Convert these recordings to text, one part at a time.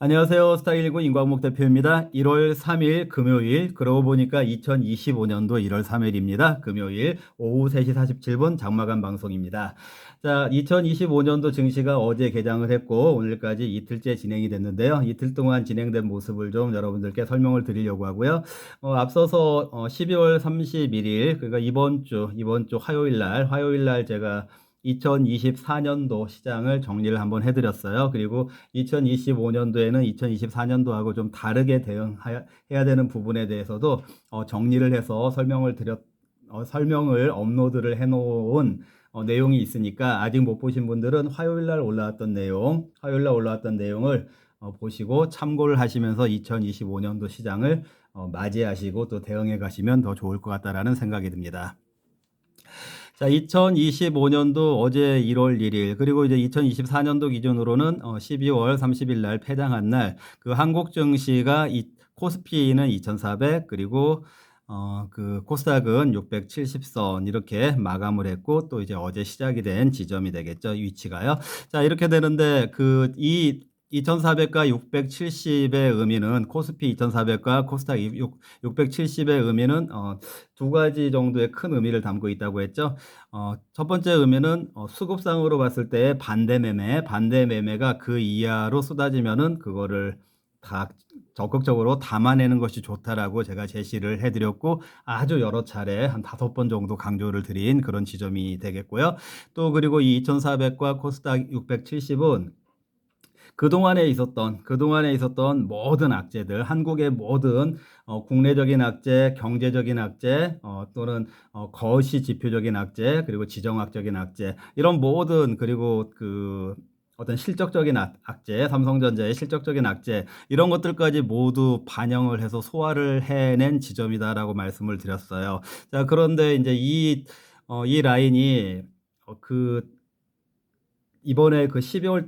안녕하세요. 스타119 임광목 대표입니다. 1월 3일 금요일, 그러고 보니까 2025년도 1월 3일입니다. 금요일 오후 3시 47분 장마감 방송입니다. 자, 2025년도 증시가 어제 개장을 했고 오늘까지 이틀째 진행이 됐는데요. 이틀 동안 진행된 모습을 좀 여러분들께 설명을 드리려고 하고요. 앞서서 12월 31일, 그러니까 이번 주 화요일 날 제가 2024년도 시장을 정리를 한번 해드렸어요. 그리고 2025년도에는 2024년도하고 좀 다르게 대응해야 되는 부분에 대해서도 정리를 해서 설명을 업로드를 해놓은 내용이 있으니까 아직 못 보신 분들은 화요일날 올라왔던 내용을 보시고 참고를 하시면서 2025년도 시장을 맞이하시고 또 대응해 가시면 더 좋을 것 같다라는 생각이 듭니다. 자, 2025년도 어제 1월 1일, 그리고 이제 2024년도 기준으로는 12월 30일 날 폐장한 날, 그 한국 증시가 코스피는 2400, 그리고 그 코스닥은 670선 이렇게 마감을 했고, 또 이제 어제 시작이 된 지점이 되겠죠, 위치가요. 자, 이렇게 되는데 이 2400과 670의 의미는, 코스피 2400과 코스닥 670의 의미는 두 가지 정도의 큰 의미를 담고 있다고 했죠. 첫 번째 의미는 수급상으로 봤을 때 반대 매매가 그 이하로 쏟아지면은 그거를 다 적극적으로 담아내는 것이 좋다라고 제가 제시를 해드렸고, 아주 여러 차례 한 5번 정도 강조를 드린 그런 지점이 되겠고요. 또 그리고 이 2400과 코스닥 670은 그동안에 있었던 모든 악재들, 한국의 모든 국내적인 악재, 경제적인 악재, 또는 거시 지표적인 악재, 그리고 지정학적인 악재, 이런 모든, 그리고 어떤 실적적인 악재, 삼성전자의 실적적인 악재, 이런 것들까지 모두 반영을 해서 소화를 해낸 지점이다라고 말씀을 드렸어요. 자, 그런데 이제 이 라인이 이번에 그 12월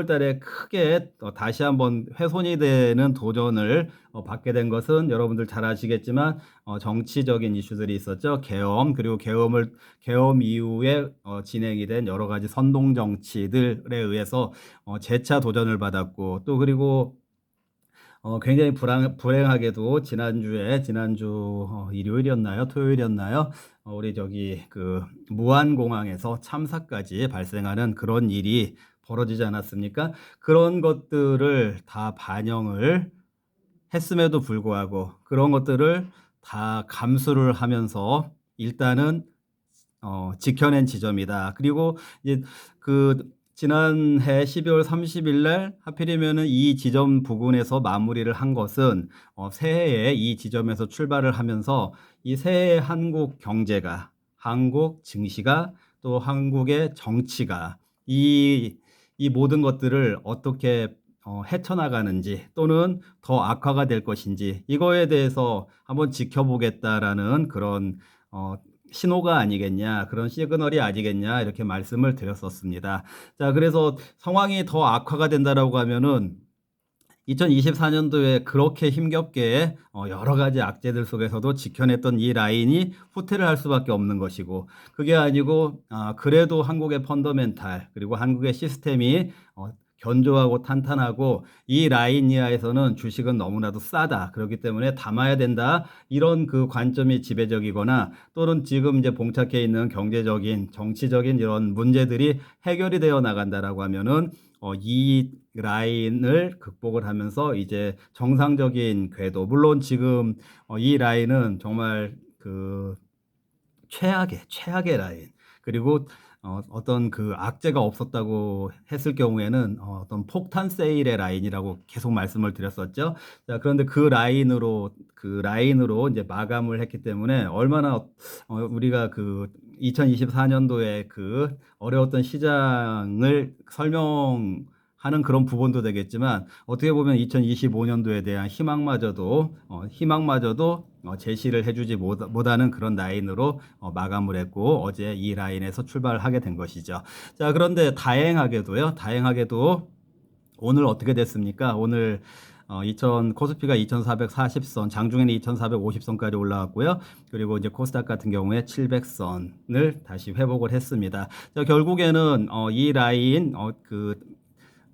달에 크게 다시 한번 훼손이 되는 도전을 받게 된 것은 여러분들 잘 아시겠지만 정치적인 이슈들이 있었죠. 그리고 계엄 이후에 진행이 된 여러 가지 선동 정치들에 의해서 재차 도전을 받았고, 또 그리고 굉장히 불행하게도 지난주 일요일이었나요? 토요일이었나요? 우리 무안공항에서 참사까지 발생하는 그런 일이 벌어지지 않았습니까? 그런 것들을 다 반영을 했음에도 불구하고 그런 것들을 다 감수를 하면서 일단은 지켜낸 지점이다. 그리고 이제 지난해 12월 30일 날 하필이면은 이 지점 부근에서 마무리를 한 것은 새해에 이 지점에서 출발을 하면서 이 새해 한국 경제가, 한국 증시가, 또 한국의 정치가 이 모든 것들을 어떻게 헤쳐나가는지, 또는 더 악화가 될 것인지, 이거에 대해서 한번 지켜보겠다라는 그런 신호가 아니겠냐, 그런 시그널이 아니겠냐, 이렇게 말씀을 드렸었습니다. 자, 그래서 상황이 더 악화가 된다라고 하면은 2024년도에 그렇게 힘겹게 여러 가지 악재들 속에서도 지켜냈던 이 라인이 후퇴를 할 수밖에 없는 것이고, 그게 아니고 그래도 한국의 펀더멘탈, 그리고 한국의 시스템이 견조하고 탄탄하고 이 라인 이하에서는 주식은 너무나도 싸다, 그렇기 때문에 담아야 된다, 이런 그 관점이 지배적이거나, 또는 지금 이제 봉착해 있는 경제적인, 정치적인 이런 문제들이 해결이 되어 나간다라고 하면은 이 라인을 극복을 하면서 이제 정상적인 궤도, 물론 지금 이 라인은 정말 최악의 라인, 그리고 어떤 어떤 없었다고 했을 경우에는 어떤 폭탄 세일의 라인이라고 계속 말씀을 드렸었죠. 자, 그런데 그 라인으로 이제 마감을 했기 때문에 얼마나 우리가 2024년도에 그 어려웠던 시장을 설명하는 그런 부분도 되겠지만, 어떻게 보면 2025년도에 대한 희망마저도 제시를 해주지 못하는 그런 라인으로 마감을 했고, 어제 이 라인에서 출발을 하게 된 것이죠. 자, 그런데 다행하게도 오늘 어떻게 됐습니까? 오늘 코스피가 2440선, 장중에는 2450선까지 올라왔고요. 그리고 이제 코스닥 같은 경우에 700선을 다시 회복을 했습니다. 자, 결국에는 이 라인,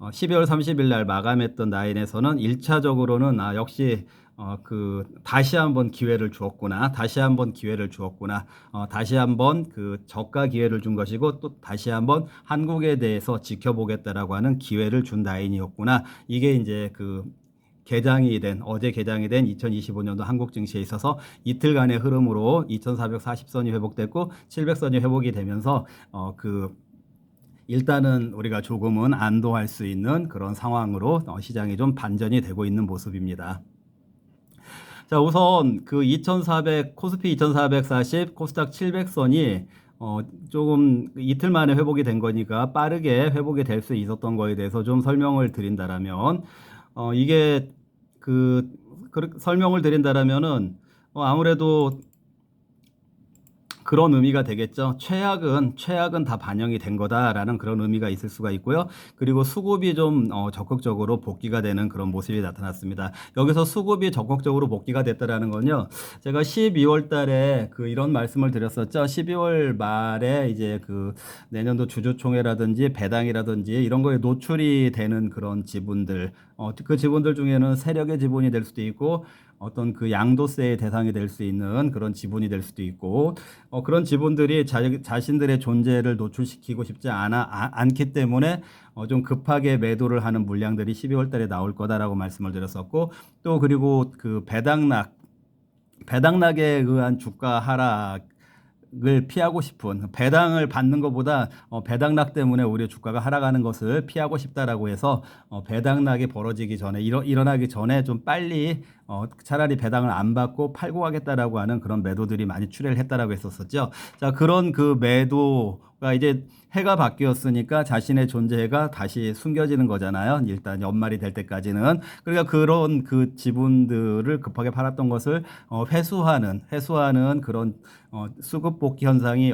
12월 30일 날 마감했던 라인에서는 1차적으로는 역시 다시 한번 기회를 주었구나. 다시 한번 기회를 주었구나. 다시 한번 그 저가 기회를 준 것이고 또 다시 한번 한국에 대해서 지켜보겠다라고 하는 기회를 준 라인이었구나. 이게 이제 어제 개장이 된 2025년도 한국 증시에 있어서 이틀간의 흐름으로 2440선이 회복됐고 700선이 회복이 되면서 일단은 우리가 조금은 안도할 수 있는 그런 상황으로 시장이 좀 반전이 되고 있는 모습입니다. 자, 우선 코스피 2440, 코스닥 700선이 조금 이틀 만에 회복이 된 거니까 빠르게 회복이 될 수 있었던 거에 대해서 좀 설명을 드린다라면, 이게 설명을 드린다라면은, 아무래도 그런 의미가 되겠죠. 최악은 다 반영이 된 거다라는 그런 의미가 있을 수가 있고요. 그리고 수급이 좀 적극적으로 복귀가 되는 그런 모습이 나타났습니다. 여기서 수급이 적극적으로 복귀가 됐다라는 건요. 제가 12월 달에 이런 말씀을 드렸었죠. 12월 말에 이제 내년도 주주총회라든지 배당이라든지 이런 거에 노출이 되는 그런 지분들, 그 지분들 중에는 세력의 지분이 될 수도 있고 어떤 양도세의 대상이 될 수 있는 그런 지분이 될 수도 있고, 그런 지분들이 자신들의 존재를 노출시키고 싶지 않기 때문에 좀 급하게 매도를 하는 물량들이 12월 달에 나올 거다라고 말씀을 드렸었고, 또 그리고 배당락에 의한 주가 하락을 피하고 싶은, 배당을 받는 것보다 배당락 때문에 오히려 주가가 하락하는 것을 피하고 싶다라고 해서 배당락이 벌어지기 전에 일어나기 전에 좀 빨리 차라리 배당을 안 받고 팔고 가겠다라고 하는 그런 매도들이 많이 출현을 했다라고 했었었죠. 자, 그런 매도가 이제 해가 바뀌었으니까 자신의 존재가 다시 숨겨지는 거잖아요. 일단 연말이 될 때까지는. 그러니까 그런 지분들을 급하게 팔았던 것을 회수하는 그런 수급 복귀 현상이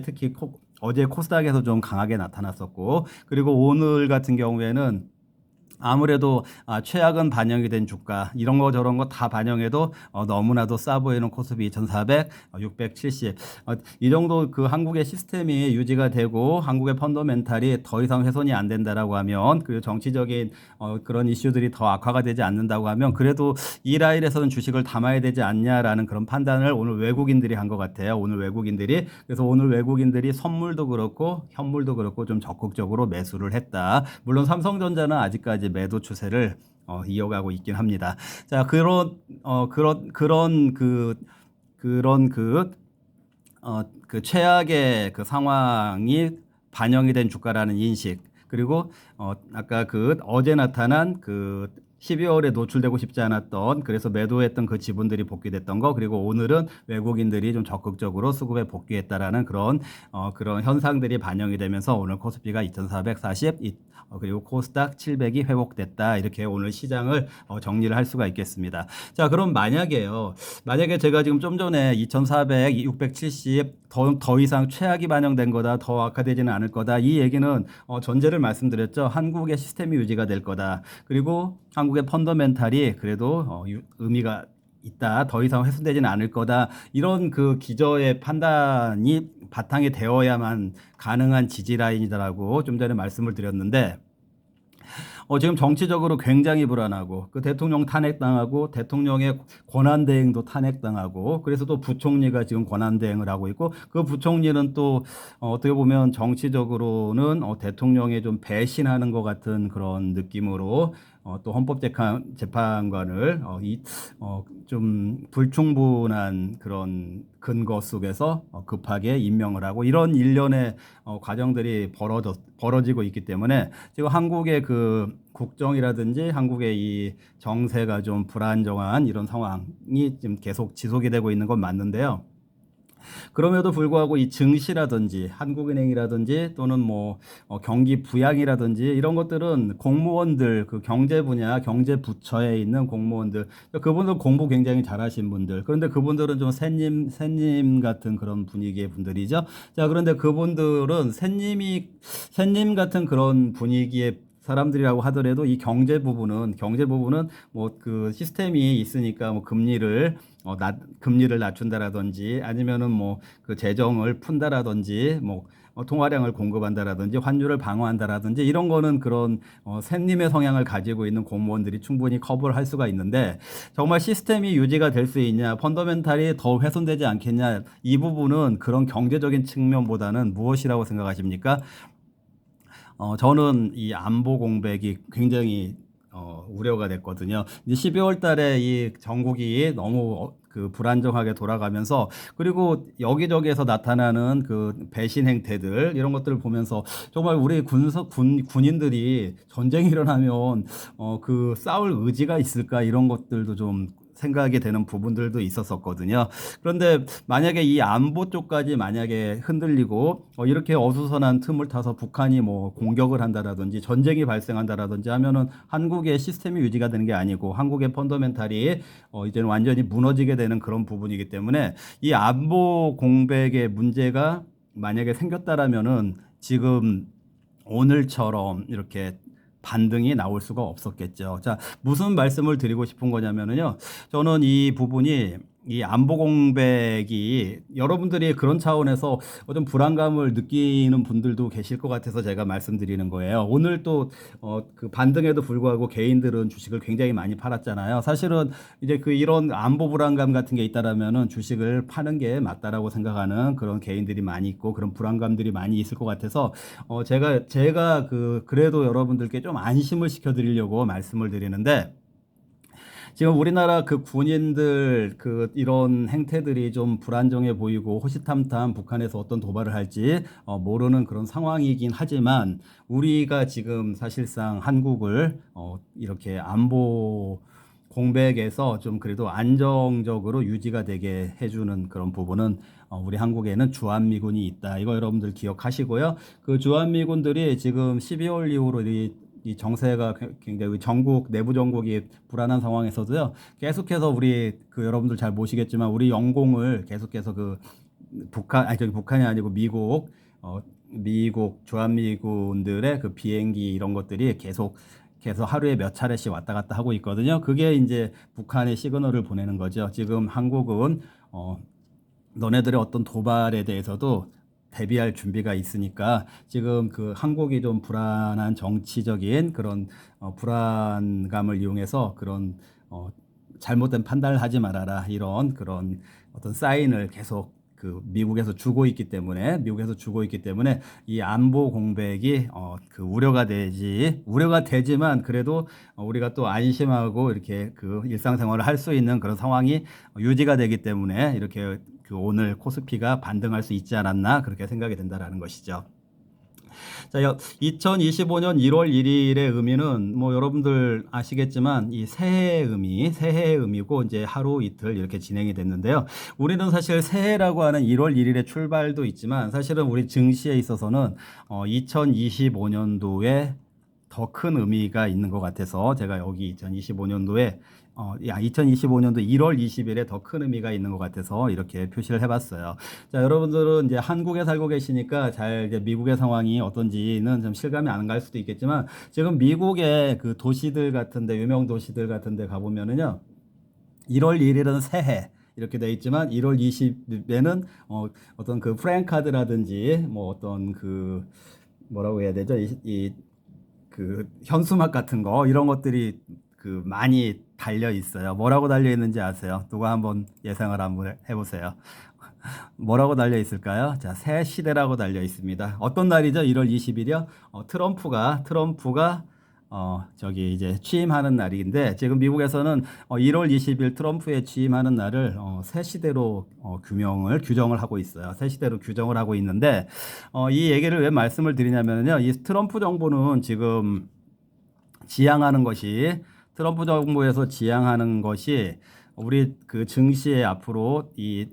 특히 어제 코스닥에서 좀 강하게 나타났었고, 그리고 오늘 같은 경우에는 아무래도 최악은 반영이 된 주가 이런 거 저런 거 다 반영해도 너무나도 싸 보이는 코스피 2400, 670 이 정도 한국의 시스템이 유지가 되고 한국의 펀더멘탈이 더 이상 훼손이 안 된다라고 하면, 그리고 정치적인 그런 이슈들이 더 악화가 되지 않는다고 하면 그래도 이 라인에서는 주식을 담아야 되지 않냐라는 그런 판단을 오늘 외국인들이 한 것 같아요. 그래서 오늘 외국인들이 선물도 그렇고 현물도 그렇고 좀 적극적으로 매수를 했다. 물론 삼성전자는 아직까지 매도 추세를 이어가고 있긴 합니다. 자, 최악의 상황이 반영이 된 주가라는 인식, 그리고 아까 어제 나타난 12월에 노출되고 싶지 않았던, 그래서 매도했던 그 지분들이 복귀됐던 거, 그리고 오늘은 외국인들이 좀 적극적으로 수급에 복귀했다라는 그런 현상들이 반영이 되면서 오늘 코스피가 2440, 그리고 코스닥 700이 회복됐다. 이렇게 오늘 시장을 정리를 할 수가 있겠습니다. 자, 그럼 만약에 제가 지금 좀 전에 2400, 670 더 이상 최악이 반영된 거다, 더 악화되지는 않을 거다, 이 얘기는 전제를 말씀드렸죠. 한국의 시스템이 유지가 될 거다. 그리고 한국의 펀더멘탈이 그래도 의미가 있다, 더 이상 훼손되지는 않을 거다, 이런 기저의 판단이 바탕이 되어야만 가능한 지지 라인이다라고 좀 전에 말씀을 드렸는데, 지금 정치적으로 굉장히 불안하고 대통령 탄핵당하고 대통령의 권한대행도 탄핵당하고, 그래서 또 부총리가 지금 권한대행을 하고 있고, 그 부총리는 또 어떻게 보면 정치적으로는 대통령에 좀 배신하는 것 같은 그런 느낌으로 또 헌법재판관을 좀 불충분한 그런 근거 속에서 급하게 임명을 하고, 이런 일련의 과정들이 벌어지고 있기 때문에 지금 한국의 국정이라든지 한국의 이 정세가 좀 불안정한 이런 상황이 지금 계속 지속이 되고 있는 건 맞는데요. 그럼에도 불구하고 이 증시라든지 한국은행이라든지 또는 경기 부양이라든지 이런 것들은 공무원들, 경제 분야, 경제 부처에 있는 공무원들, 그분들 공부 굉장히 잘하신 분들, 그런데 그분들은 좀 새님 같은 그런 분위기의 분들이죠. 자, 그런데 그분들은 새님 같은 그런 분위기의 사람들이라고 하더라도 이 경제 부분은 시스템이 있으니까 금리를 낮춘다라든지 아니면은 재정을 푼다라든지 통화량을 공급한다라든지 환율을 방어한다라든지 이런 거는 그런 샌님의 성향을 가지고 있는 공무원들이 충분히 커버를 할 수가 있는데 정말 시스템이 유지가 될 수 있냐, 펀더멘탈이 더 훼손되지 않겠냐, 이 부분은 그런 경제적인 측면보다는 무엇이라고 생각하십니까? 저는 이 안보 공백이 굉장히 우려가 됐거든요. 이제 12월 달에 이 전국이 너무 그 불안정하게 돌아가면서 그리고 여기저기에서 나타나는 그 배신 행태들 이런 것들을 보면서 정말 우리 군인들이 전쟁이 일어나면 그 싸울 의지가 있을까 이런 것들도 좀 생각이 되는 부분들도 있었었거든요. 그런데 만약에 이 안보 쪽까지 만약에 흔들리고 이렇게 어수선한 틈을 타서 북한이 뭐 공격을 한다라든지 전쟁이 발생한다라든지 하면은 한국의 시스템이 유지가 되는 게 아니고 한국의 펀더멘탈이 이제는 완전히 무너지게 되는 그런 부분이기 때문에 이 안보 공백의 문제가 만약에 생겼다라면은 지금 오늘처럼 이렇게 반등이 나올 수가 없었겠죠. 자, 무슨 말씀을 드리고 싶은 거냐면요. 저는 이 부분이 이 안보 공백이 여러분들이 그런 차원에서 어떤 불안감을 느끼는 분들도 계실 것 같아서 제가 말씀드리는 거예요. 오늘 또 그 반등에도 불구하고 개인들은 주식을 굉장히 많이 팔았잖아요. 사실은 이제 그 이런 안보 불안감 같은 게 있다라면은 주식을 파는 게 맞다라고 생각하는 그런 개인들이 많이 있고 그런 불안감들이 많이 있을 것 같아서 제가 그래도 여러분들께 좀 안심을 시켜드리려고 말씀을 드리는데. 지금 우리나라 그 군인들 그 이런 행태들이 좀 불안정해 보이고 호시탐탐 북한에서 어떤 도발을 할지 모르는 그런 상황이긴 하지만 우리가 지금 사실상 한국을 이렇게 안보 공백에서 좀 그래도 안정적으로 유지가 되게 해주는 그런 부분은 우리 한국에는 주한미군이 있다. 이거 여러분들 기억하시고요. 그 주한미군들이 지금 12월 이후로 이 정세가 굉장히 전국 내부 정국이 불안한 상황에서도요. 계속해서 우리 그 여러분들 잘 모시겠지만 우리 영공을 계속해서 그 북한이 아니고 미국 주한미군들의 그 비행기 이런 것들이 계속 하루에 몇 차례씩 왔다 갔다 하고 있거든요. 그게 이제 북한의 시그널을 보내는 거죠. 지금 한국은 너네들의 어떤 도발에 대해서도 대비할 준비가 있으니까 지금 그 한국이 좀 불안한 정치적인 그런 불안감을 이용해서 그런 잘못된 판단을 하지 말아라 이런 그런 어떤 사인을 계속 그 미국에서 주고 있기 때문에 이 안보 공백이 그 우려가 되지만 그래도 우리가 또 안심하고 이렇게 그 일상생활을 할 수 있는 그런 상황이 유지가 되기 때문에 이렇게 그 오늘 코스피가 반등할 수 있지 않았나 그렇게 생각이 된다라는 것이죠. 자, 2025년 1월 1일의 의미는 뭐 여러분들 아시겠지만 이 새해의 의미고 이제 하루 이틀 이렇게 진행이 됐는데요. 우리는 사실 새해라고 하는 1월 1일의 출발도 있지만 사실은 우리 증시에 있어서는 2025년도에 더 큰 의미가 있는 것 같아서 제가 여기 2025년도에 2025년도 1월 20일에 더 큰 의미가 있는 것 같아서 이렇게 표시를 해봤어요. 자, 여러분들은 이제 한국에 살고 계시니까 잘 이제 미국의 상황이 어떤지는 좀 실감이 안 갈 수도 있겠지만 지금 미국의 그 도시들 같은데 유명 도시들 같은데 가보면은요 1월 1일은 새해 이렇게 돼 있지만 1월 20일에는 어떤 그 프랜카드라든지 뭐 어떤 그 뭐라고 해야 되죠? 그 현수막 같은 거 이런 것들이 그 많이 달려 있어요. 뭐라고 달려 있는지 아세요? 누가 한번 예상을 한번 해보세요. 뭐라고 달려 있을까요? 자, 새 시대라고 달려 있습니다. 어떤 날이죠? 1월 20일이요? 트럼프가 저기 이제 취임하는 날인데 지금 미국에서는 1월 20일 트럼프의 취임하는 날을 새 시대로 규정을 하고 있어요. 새 시대로 규정을 하고 있는데 이 얘기를 왜 말씀을 드리냐면요. 이 트럼프 정부는 지금 트럼프 정부에서 지향하는 것이 우리 그 증시에 앞으로 이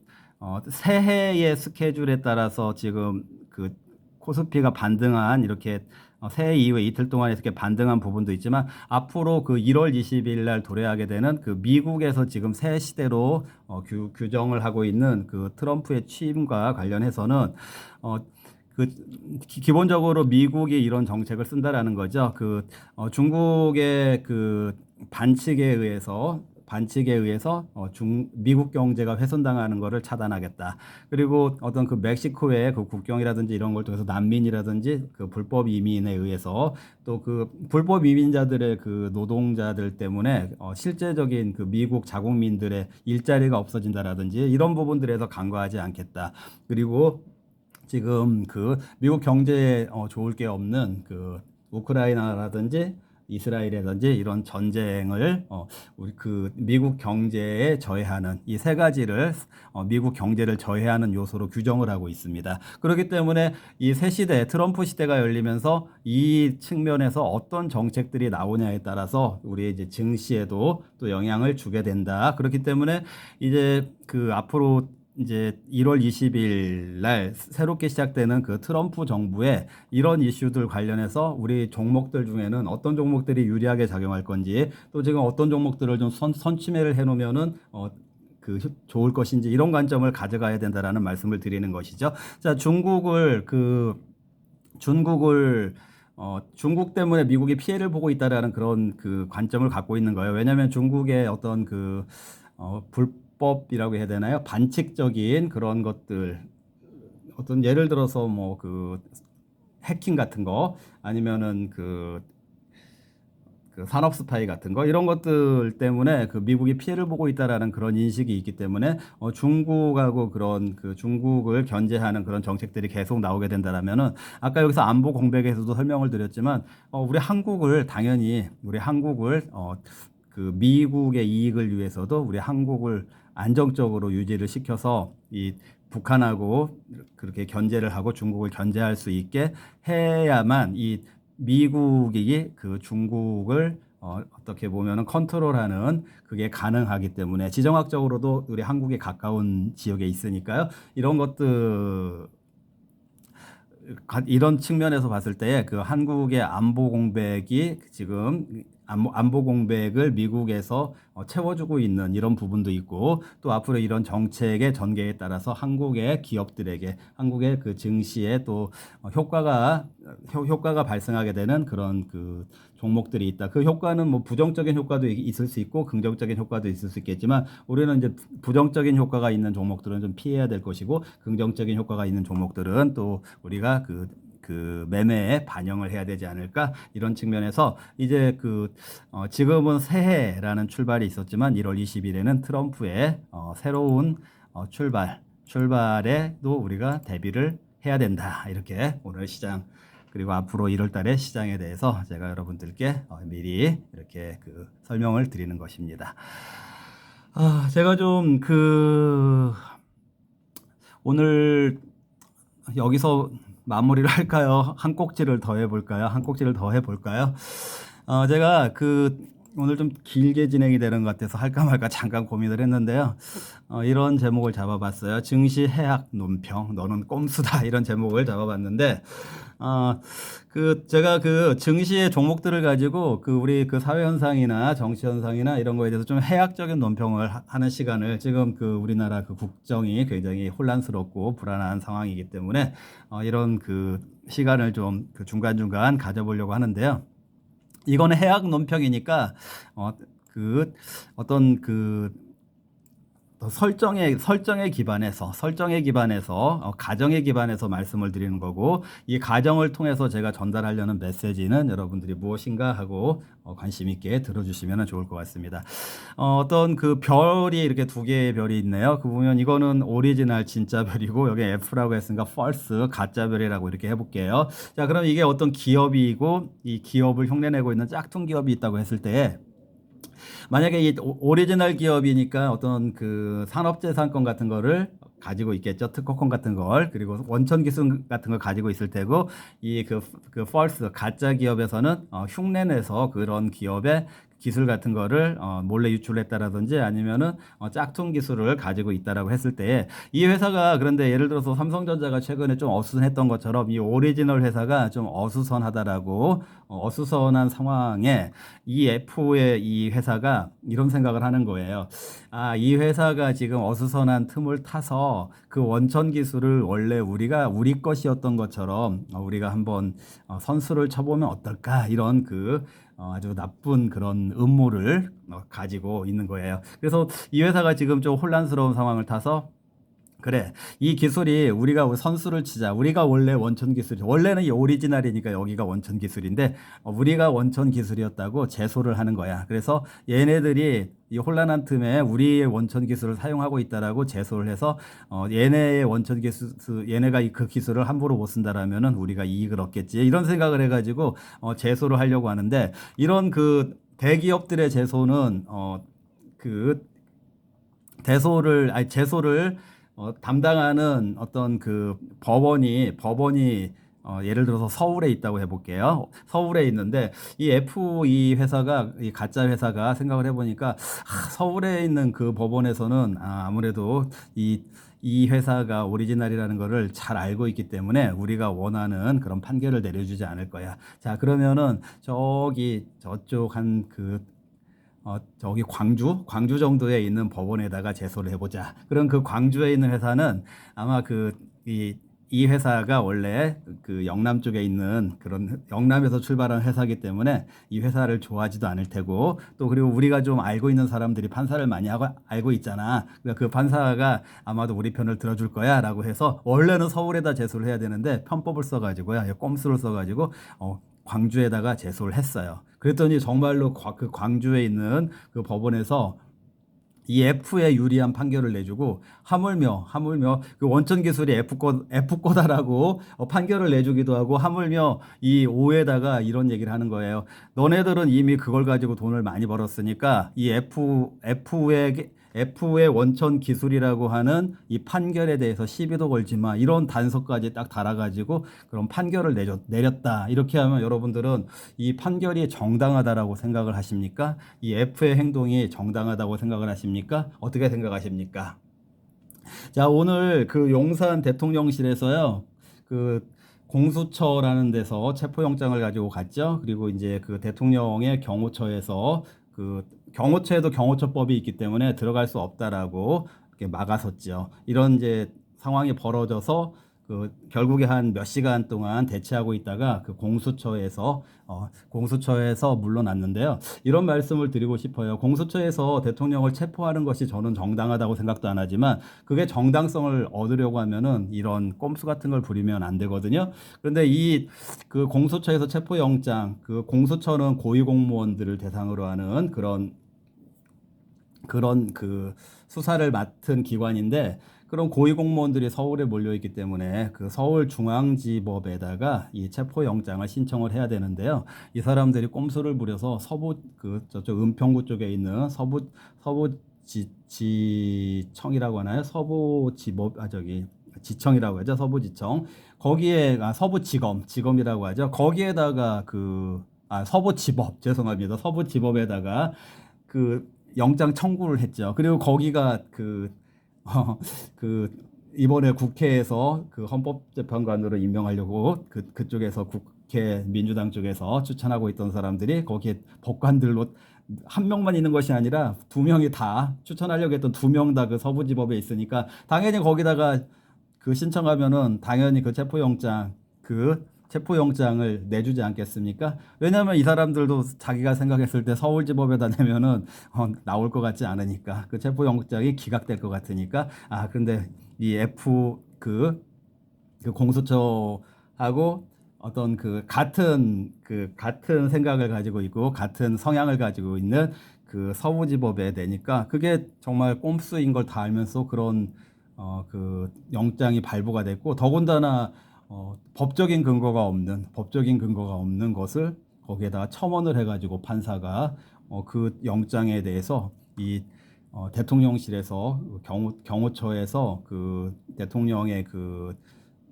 새해의 스케줄에 따라서 지금 그 코스피가 반등한 이렇게 새해 이후에 이틀 동안 이렇게 반등한 부분도 있지만 앞으로 그 1월 20일 날 도래하게 되는 그 미국에서 지금 새 시대로 규정을 하고 있는 그 트럼프의 취임과 관련해서는 기본적으로 미국이 이런 정책을 쓴다라는 거죠. 중국의 그 반칙에 의해서 반칙에 의해서 미국 경제가 훼손당하는 것을 차단하겠다. 그리고 어떤 그 멕시코의 그 국경이라든지 이런 걸 통해서 난민이라든지 그 불법 이민에 의해서 또 그 불법 이민자들의 그 노동자들 때문에 실제적인 그 미국 자국민들의 일자리가 없어진다라든지 이런 부분들에서 간과하지 않겠다. 그리고 지금 그 미국 경제에 좋을 게 없는 그 우크라이나라든지 이스라엘이라든지 이런 전쟁을 우리 그 미국 경제에 저해하는 이 세 가지를 미국 경제를 저해하는 요소로 규정을 하고 있습니다. 그렇기 때문에 이 새 시대 트럼프 시대가 열리면서 이 측면에서 어떤 정책들이 나오냐에 따라서 우리의 이제 증시에도 또 영향을 주게 된다. 그렇기 때문에 이제 그 앞으로 이제 1월 20일 날 새롭게 시작되는 그 트럼프 정부의 이런 이슈들 관련해서 우리 종목들 중에는 어떤 종목들이 유리하게 작용할 건지 또 지금 어떤 종목들을 좀 선취매를 해놓으면은 좋을 것인지 이런 관점을 가져가야 된다라는 말씀을 드리는 것이죠. 자, 중국 때문에 미국이 피해를 보고 있다라는 그런 그 관점을 갖고 있는 거예요. 왜냐하면 중국의 어떤 불법이라고 해야 되나요? 반칙적인 그런 것들, 어떤 예를 들어서 뭐 그 해킹 같은 거 아니면은 그 산업 스파이 같은 거 이런 것들 때문에 그 미국이 피해를 보고 있다라는 그런 인식이 있기 때문에 중국하고 그런 그 중국을 견제하는 그런 정책들이 계속 나오게 된다라면은 아까 여기서 안보 공백에서도 설명을 드렸지만 우리 한국을 그 미국의 이익을 위해서도 우리 한국을 안정적으로 유지를 시켜서 이 북한하고 그렇게 견제를 하고 중국을 견제할 수 있게 해야만 이 미국이 그 중국을 어떻게 보면은 컨트롤하는 그게 가능하기 때문에 지정학적으로도 우리 한국에 가까운 지역에 있으니까요. 이런 측면에서 봤을 때 그 한국의 안보 공백이 지금 안보 공백을 미국에서 채워주고 있는 이런 부분도 있고 또 앞으로 이런 정책의 전개에 따라서 한국의 기업들에게 한국의 그 증시에 또 효과가 발생하게 되는 그런 그 종목들이 있다. 그 효과는 뭐 부정적인 효과도 있을 수 있고 긍정적인 효과도 있을 수 있겠지만 우리는 이제 부정적인 효과가 있는 종목들은 좀 피해야 될 것이고 긍정적인 효과가 있는 종목들은 또 우리가 그 매매에 반영을 해야 되지 않을까 이런 측면에서 이제 지금은 새해라는 출발이 있었지만 1월 20일에는 트럼프의 새로운 출발에도 우리가 대비를 해야 된다. 이렇게 오늘 시장 그리고 앞으로 1월 달에 시장에 대해서 제가 여러분들께 미리 이렇게 설명을 드리는 것입니다. 제가 좀 오늘 여기서 마무리를 할까요? 한 꼭지를 더 해볼까요? 제가 오늘 좀 길게 진행이 되는 것 같아서 할까 말까 잠깐 고민을 했는데요. 이런 제목을 잡아봤어요. 증시 해악 논평, 너는 꼼수다. 이런 제목을 잡아봤는데, 제가 증시의 종목들을 가지고 우리 사회 현상이나 정치 현상이나 이런 거에 대해서 좀 해학적인 논평을 하는 시간을 지금 우리나라 국정이 굉장히 혼란스럽고 불안한 상황이기 때문에 이런 시간을 좀 중간중간 가져보려고 하는데요. 이거는 해학 논평이니까 어떤 설정에 기반해서 가정에 기반해서 말씀을 드리는 거고 이 가정을 통해서 제가 전달하려는 메시지는 여러분들이 무엇인가 하고 관심 있게 들어주시면 좋을 것 같습니다. 어떤 별이 이렇게 두 개의 별이 있네요. 보면 이거는 오리지널 진짜 별이고 여기 F라고 했으니까 false 가짜 별이라고 이렇게 해볼게요. 자, 그럼 이게 어떤 기업이고 이 기업을 흉내내고 있는 짝퉁 기업이 있다고 했을 때 만약에 이 오리지널 기업이니까 어떤 산업재산권 같은 거를 가지고 있겠죠. 특허권 같은 걸. 그리고 원천 기술 같은 걸 가지고 있을 테고, false, 가짜 기업에서는 흉내내서 그런 기업의 기술 같은 거를 몰래 유출했다라든지 아니면은 짝퉁 기술을 가지고 있다라고 했을 때 이 회사가 그런데 예를 들어서 삼성전자가 최근에 좀 어수선했던 것처럼 이 오리지널 회사가 좀 어수선하다라고 어수선한 상황에 이 F의 이 회사가 보니까 이런 생각을 하는 거예요. 아, 이 회사가 지금 어수선한 틈을 타서 그 원천 기술을 원래 우리 것이었던 것처럼 우리가 한번 선수를 쳐보면 어떨까 이런 아주 나쁜 그런 음모를 가지고 있는 거예요. 그래서 이 회사가 지금 좀 혼란스러운 상황을 타서 그래. 이 기술이 우리가 선수를 치자. 우리가 원래 원천 기술, 원래는 이 오리지널이니까 여기가 원천 기술인데, 우리가 원천 기술이었다고 제소를 하는 거야. 그래서 얘네들이 이 혼란한 틈에 우리의 원천 기술을 사용하고 있다라고 제소를 해서, 얘네의 원천 기술, 얘네가 그 기술을 함부로 못 쓴다라면은 우리가 이익을 얻겠지. 이런 생각을 해가지고, 제소를 하려고 하는데, 이런 대기업들의 제소는, 그, 제소를 담당하는 어떤 법원이 예를 들어서 서울에 있다고 해볼게요. 서울에 있는데 이 회사가 이 가짜 회사가 생각을 해보니까 서울에 있는 그 법원에서는 아무래도 이 회사가 오리지널이라는 거를 잘 알고 있기 때문에 우리가 원하는 그런 판결을 내려주지 않을 거야. 자, 그러면은 저쪽 저기 광주 정도에 있는 법원에다가 제소를 해보자. 그럼 그 광주에 있는 회사는 아마 이 회사가 원래 그 영남 쪽에 있는 그런 영남에서 출발한 회사이기 때문에 이 회사를 좋아하지도 않을 테고 또 그리고 우리가 좀 알고 있는 사람들이 판사를 많이 알고 있잖아. 그러니까 그 판사가 아마도 우리 편을 들어줄 거야 라고 해서 원래는 서울에다 제소를 해야 되는데 편법을 써가지고요. 꼼수를 써가지고 광주에다가 제소를 했어요. 그랬더니 정말로 그 광주에 있는 그 법원에서 이 F에 유리한 판결을 내주고 하물며 그 원천 기술이 F 거다라고 판결을 내주기도 하고 하물며 이 O에다가 이런 얘기를 하는 거예요. 너네들은 이미 그걸 가지고 돈을 많이 벌었으니까 이 F의 원천 기술이라고 하는 이 판결에 대해서 시비도 걸지 마. 이런 단서까지 딱 달아가지고 그런 판결을 내렸다. 이렇게 하면 여러분들은 이 판결이 정당하다라고 생각을 하십니까? 이 F의 행동이 정당하다고 생각을 하십니까? 어떻게 생각하십니까? 자, 오늘 그 용산 대통령실에서요. 공수처라는 데서 체포영장을 가지고 갔죠. 그리고 이제 그 대통령의 경호처에서 경호처에도 경호처법이 있기 때문에 들어갈 수 없다라고 이렇게 막아섰죠. 이런 이제 상황이 벌어져서 결국에 한 몇 시간 동안 대치하고 있다가 공수처에서 물러났는데요. 이런 말씀을 드리고 싶어요. 공수처에서 대통령을 체포하는 것이 저는 정당하다고 생각도 안 하지만 그게 정당성을 얻으려고 하면은 이런 꼼수 같은 걸 부리면 안 되거든요. 그런데 공수처에서 체포영장, 공수처는 고위공무원들을 대상으로 하는 그런 수사를 맡은 기관인데 그런 고위공무원들이 서울에 몰려있기 때문에 그 서울중앙지법에다가 이 체포영장을 신청을 해야 되는데요. 이 사람들이 꼼수를 부려서 저쪽 은평구 쪽에 있는 서부지청이라고 하나요? 지청이라고 하죠. 서부지청. 거기에, 지검이라고 하죠. 거기에다가 서부지법, 죄송합니다. 서부지법에다가 영장 청구를 했죠. 그리고 거기가 이번에 국회에서 헌법재판관으로 임명하려고 그쪽에서 국회 민주당 쪽에서 추천하고 있던 사람들이 거기에 법관들로 한 명만 있는 것이 아니라 두 명이 다 추천하려고 했던 두 명 다 그 서부지법에 있으니까 당연히 거기다가 신청하면은 당연히 체포영장을 내주지 않겠습니까? 왜냐하면 이 사람들도 자기가 생각했을 때 서울지법에다 내면은 나올 것 같지 않으니까 그 체포영장이 기각될 것 같으니까 그런데 이 공수처하고 어떤 같은 생각을 가지고 있고 같은 성향을 가지고 있는 서부지법에 내니까 그게 정말 꼼수인 걸 다 알면서 그런 영장이 발부가 됐고 더군다나 법적인 근거가 없는 것을 거기에다가 첨언을 해가지고 판사가 그 영장에 대해서 대통령실에서 경호처에서 대통령의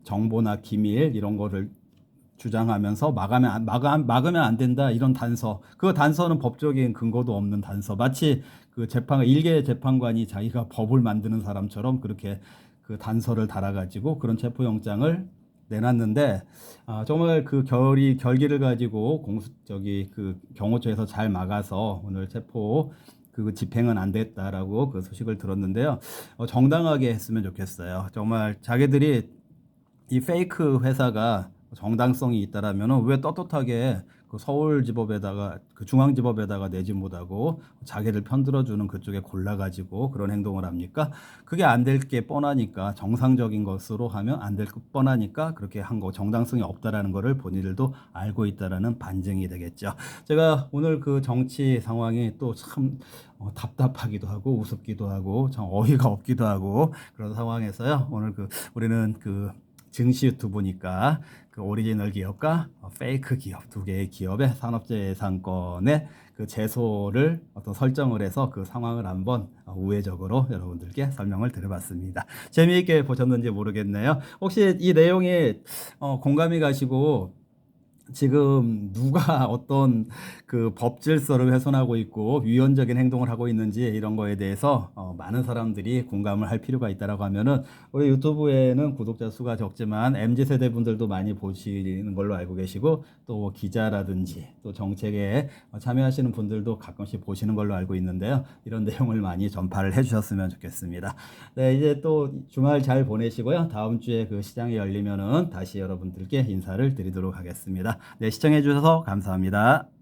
정보나 기밀 이런 거를 주장하면서 막으면 안 된다 이런 단서. 그 단서는 법적인 근거도 없는 단서. 마치 일개 재판관이 자기가 법을 만드는 사람처럼 그렇게 단서를 달아가지고 그런 체포영장을 내놨는데 정말 결기를 가지고 경호처에서 잘 막아서 오늘 체포 그 집행은 안 됐다라고 그 소식을 들었는데요. 정당하게 했으면 좋겠어요. 정말 자기들이 이 페이크 회사가 정당성이 있다라면은 왜 떳떳하게 그 서울지법에다가 그 중앙지법에다가 내지 못하고 자기들 편들어주는 그쪽에 골라가지고 그런 행동을 합니까? 그게 안 될 게 뻔하니까 정상적인 것으로 하면 안 될 거 뻔하니까 그렇게 한 거 정당성이 없다라는 거를 본인들도 알고 있다라는 반증이 되겠죠. 제가 오늘 그 정치 상황이 또 참 답답하기도 하고 우습기도 하고 참 어이가 없기도 하고 그런 상황에서요. 오늘 그 우리는 그 증시 유튜브니까 그 오리지널 기업과 페이크 기업 두 개의 기업의 산업재해상권의 그 제소를 어떤 설정을 해서 그 상황을 한번 우회적으로 여러분들께 설명을 드려봤습니다. 재미있게 보셨는지 모르겠네요. 혹시 이 내용에 공감이 가시고 지금 누가 어떤 그 법 질서를 훼손하고 있고 위헌적인 행동을 하고 있는지 이런 거에 대해서 많은 사람들이 공감을 할 필요가 있다라고 하면은 우리 유튜브에는 구독자 수가 적지만 MZ 세대 분들도 많이 보시는 걸로 알고 계시고 또 기자라든지 또 정책에 참여하시는 분들도 가끔씩 보시는 걸로 알고 있는데요. 이런 내용을 많이 전파를 해주셨으면 좋겠습니다. 네, 이제 또 주말 잘 보내시고요. 다음 주에 그 시장이 열리면은 다시 여러분들께 인사를 드리도록 하겠습니다. 네, 시청해 주셔서 감사합니다.